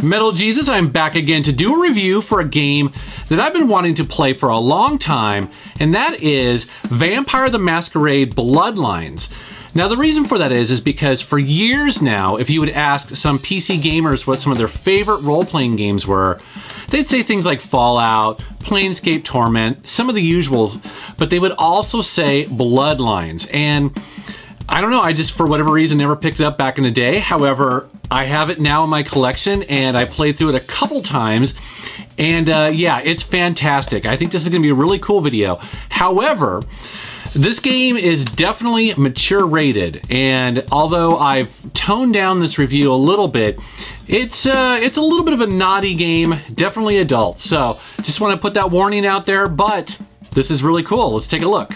Metal Jesus, I'm back again to do a review for a game that I've been wanting to play for a long time, and that is Vampire the Masquerade Bloodlines. Now the reason for that is because for years now, if you would ask some PC gamers what some of their favorite role-playing games were, they'd say things like Fallout, Planescape Torment, some of the usuals, but they would also say Bloodlines. And I don't know, I just, for whatever reason, never picked it up back in the day. However, I have it now in my collection, and I played through it a couple times, and yeah, it's fantastic. I think this is gonna be a really cool video. However, this game is definitely mature rated, and although I've toned down this review a little bit, it's a little bit of a naughty game, definitely adult. So just want to put that warning out there, but this is really cool. Let's take a look.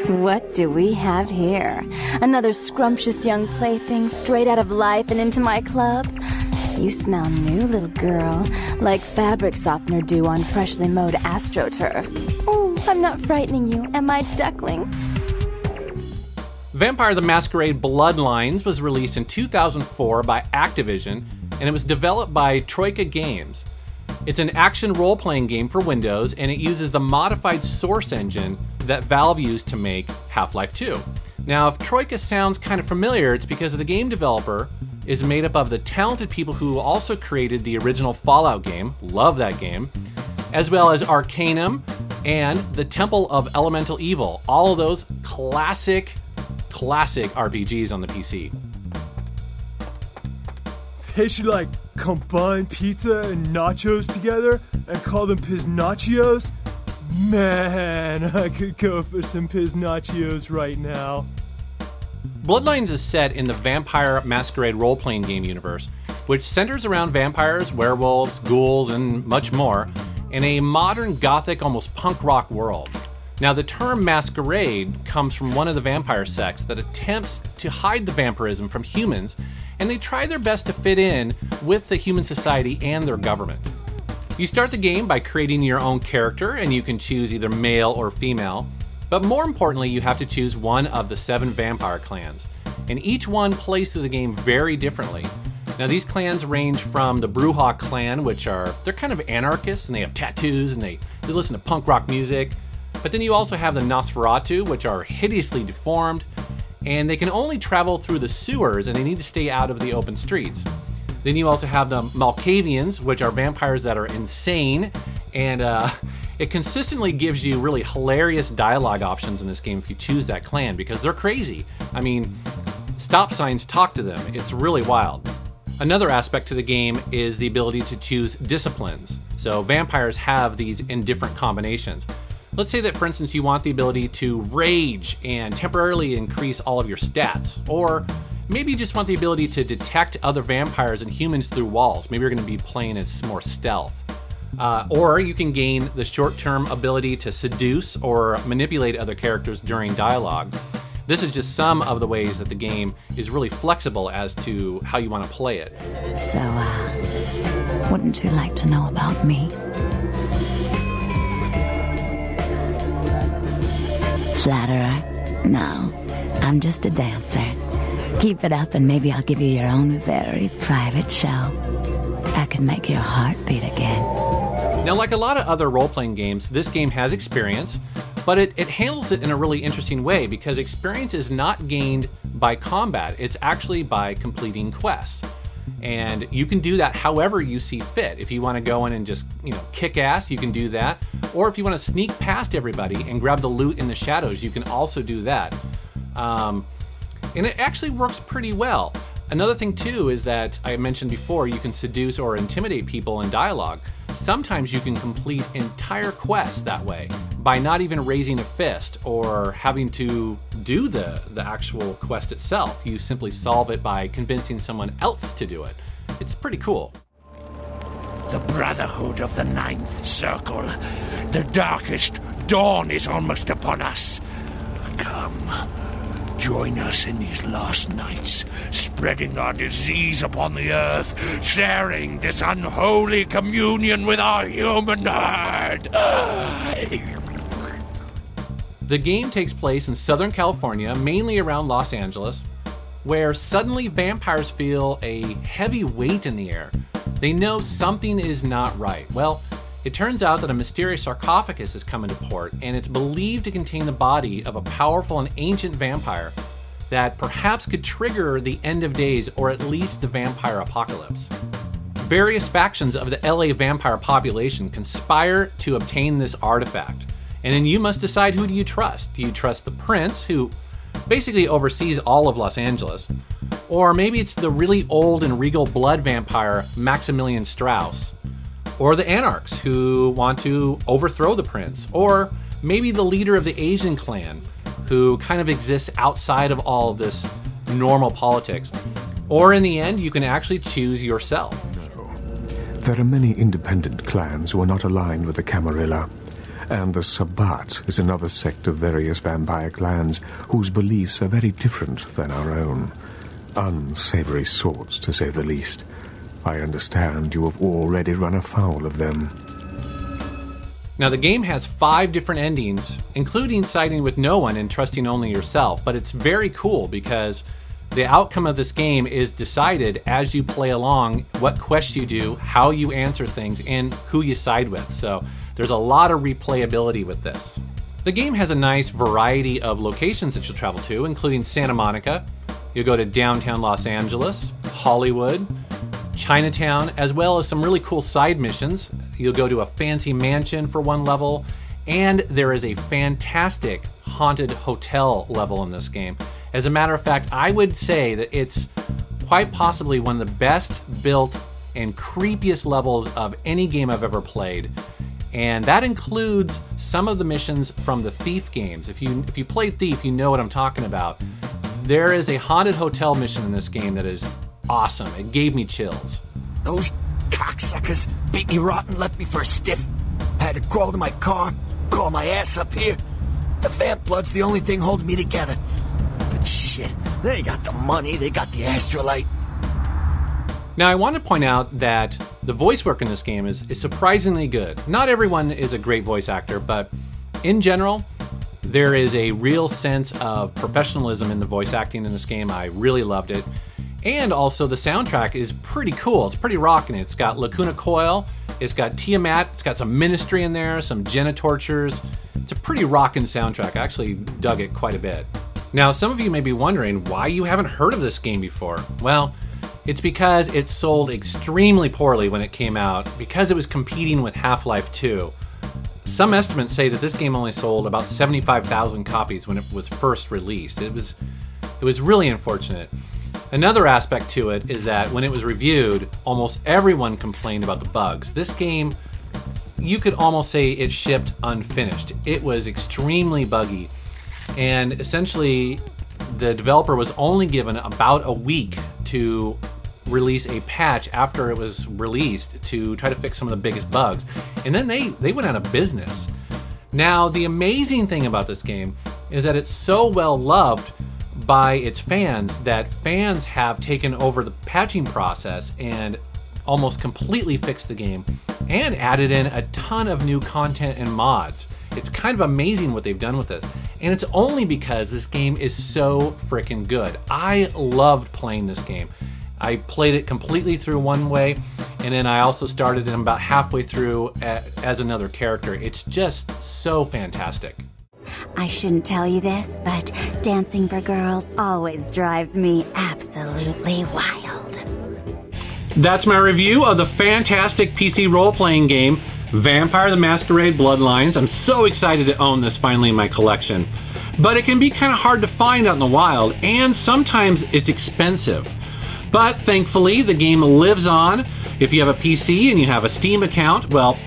What do we have here? Another scrumptious young plaything straight out of life and into my club? You smell new, little girl, like fabric softener dew on freshly mowed AstroTurf. Oh, I'm not frightening you, am I, duckling? Vampire the Masquerade Bloodlines was released in 2004 by Activision, and it was developed by Troika Games. It's an action role-playing game for Windows, and it uses the modified Source engine that Valve used to make Half-Life 2. Now, if Troika sounds kind of familiar, it's because the game developer is made up of the talented people who also created the original Fallout game, love that game, as well as Arcanum and the Temple of Elemental Evil, all of those classic RPGs on the PC. They should like combine pizza and nachos together and call them Piznachos. Man, I could go for some Piznachos right now. Bloodlines is set in the Vampire Masquerade role-playing game universe, which centers around vampires, werewolves, ghouls, and much more, in a modern gothic, almost punk rock world. Now, the term masquerade comes from one of the vampire sects that attempts to hide the vampirism from humans, and they try their best to fit in with the human society and their government. You start the game by creating your own character, and you can choose either male or female, but more importantly, you have to choose one of the 7 vampire clans, and each one plays through the game very differently. Now, these clans range from the Brujah clan, which they're kind of anarchists, and they have tattoos, and they listen to punk rock music. But then you also have the Nosferatu, which are hideously deformed, and they can only travel through the sewers, and they need to stay out of the open streets. Then you also have the Malkavians, which are vampires that are insane, and it consistently gives you really hilarious dialogue options in this game if you choose that clan, because they're crazy. I mean, stop signs talk to them. It's really wild. Another aspect to the game is the ability to choose disciplines. So vampires have these in different combinations. Let's say that, for instance, you want the ability to rage and temporarily increase all of your stats, or maybe you just want the ability to detect other vampires and humans through walls. Maybe you're going to be playing as more stealth. Or you can gain the short-term ability to seduce or manipulate other characters during dialogue. This is just some of the ways that the game is really flexible as to how you want to play it. So, wouldn't you like to know about me? Flatterer? No, I'm just a dancer. Keep it up and maybe I'll give you your own very private show. I can make your heart beat again. Now, like a lot of other role-playing games, this game has experience, but it handles it in a really interesting way, because experience is not gained by combat, it's actually by completing quests. And you can do that however you see fit. If you want to go in and just, kick ass, you can do that. Or if you want to sneak past everybody and grab the loot in the shadows, you can also do that. And it actually works pretty well. Another thing too is that I mentioned before, you can seduce or intimidate people in dialogue. Sometimes you can complete entire quests that way by not even raising a fist or having to do the actual quest itself. You simply solve it by convincing someone else to do it. It's pretty cool. The Brotherhood of the Ninth Circle. The darkest dawn is almost upon us. Come, Join us in these last nights, spreading our disease upon the earth, sharing this unholy communion with our human herd. The game takes place in Southern California, mainly around Los Angeles, where suddenly vampires feel a heavy weight in the air. They know something is not right. Well, it turns out that a mysterious sarcophagus has come into port, and it's believed to contain the body of a powerful and ancient vampire that perhaps could trigger the end of days, or at least the vampire apocalypse. Various factions of the LA vampire population conspire to obtain this artifact. And then you must decide, who do you trust? Do you trust the prince, who basically oversees all of Los Angeles? Or maybe it's the really old and regal blood vampire, Maximilian Strauss? Or the anarchs, who want to overthrow the prince? Or maybe the leader of the Asian clan, who kind of exists outside of all of this normal politics? Or in the end, you can actually choose yourself. There are many independent clans who are not aligned with the Camarilla. And the Sabbat is another sect of various vampire clans whose beliefs are very different than our own. Unsavory sorts, to say the least. I understand you have already run afoul of them. Now, the game has 5 different endings, including siding with no one and trusting only yourself, but it's very cool because the outcome of this game is decided as you play along, what quests you do, how you answer things, and who you side with. So there's a lot of replayability with this. The game has a nice variety of locations that you'll travel to, including Santa Monica. You'll go to downtown Los Angeles, Hollywood, Chinatown, as well as some really cool side missions. You'll go to a fancy mansion for one level, and there is a fantastic haunted hotel level in this game. As a matter of fact, I would say that it's quite possibly one of the best built and creepiest levels of any game I've ever played. And that includes some of the missions from the Thief games. If you played Thief, you know what I'm talking about. There is a haunted hotel mission in this game that is awesome. It gave me chills. Those cocksuckers beat me rotten, left me for a stiff. I had to crawl to my car, crawl my ass up here. The vamp blood's the only thing holding me together. But shit, they got the money, they got the astrolite. Now, I want to point out that the voice work in this game is surprisingly good. Not everyone is a great voice actor, but in general, there is a real sense of professionalism in the voice acting in this game. I really loved it. And also the soundtrack is pretty cool. It's pretty rocking. It's got Lacuna Coil, it's got Tiamat, it's got some Ministry in there, some Genitortures. It's a pretty rocking soundtrack. I actually dug it quite a bit. Now, some of you may be wondering why you haven't heard of this game before. Well, it's because it sold extremely poorly when it came out, because it was competing with Half-Life 2. Some estimates say that this game only sold about 75,000 copies when it was first released. It was really unfortunate. Another aspect to it is that when it was reviewed, almost everyone complained about the bugs. This game, you could almost say it shipped unfinished. It was extremely buggy, and essentially the developer was only given about a week to release a patch after it was released to try to fix some of the biggest bugs, and then they went out of business. Now, the amazing thing about this game is that it's so well loved by its fans that fans have taken over the patching process and almost completely fixed the game and added in a ton of new content and mods. It's kind of amazing what they've done with this, and it's only because this game is so freaking good. I loved playing this game. I played it completely through one way, and then I also started it about halfway through as another character. It's just so fantastic. I shouldn't tell you this, but dancing for girls always drives me absolutely wild. That's my review of the fantastic PC role-playing game, Vampire the Masquerade Bloodlines. I'm so excited to own this finally in my collection. But it can be kind of hard to find out in the wild, and sometimes it's expensive. But thankfully, the game lives on. If you have a PC and you have a Steam account, well,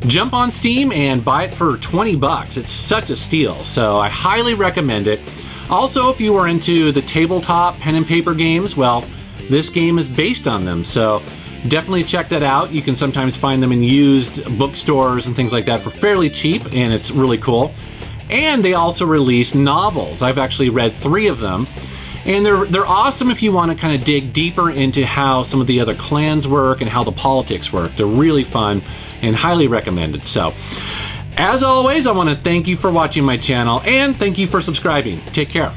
jump on Steam and buy it for 20 bucks. It's such a steal, so I highly recommend it. Also, if you are into the tabletop pen and paper games, well, this game is based on them, so definitely check that out. You can sometimes find them in used bookstores and things like that for fairly cheap, and it's really cool. And they also released novels. I've actually read 3 of them. And they're awesome if you want to kind of dig deeper into how some of the other clans work and how the politics work. They're really fun and highly recommended. So, as always, I want to thank you for watching my channel and thank you for subscribing. Take care.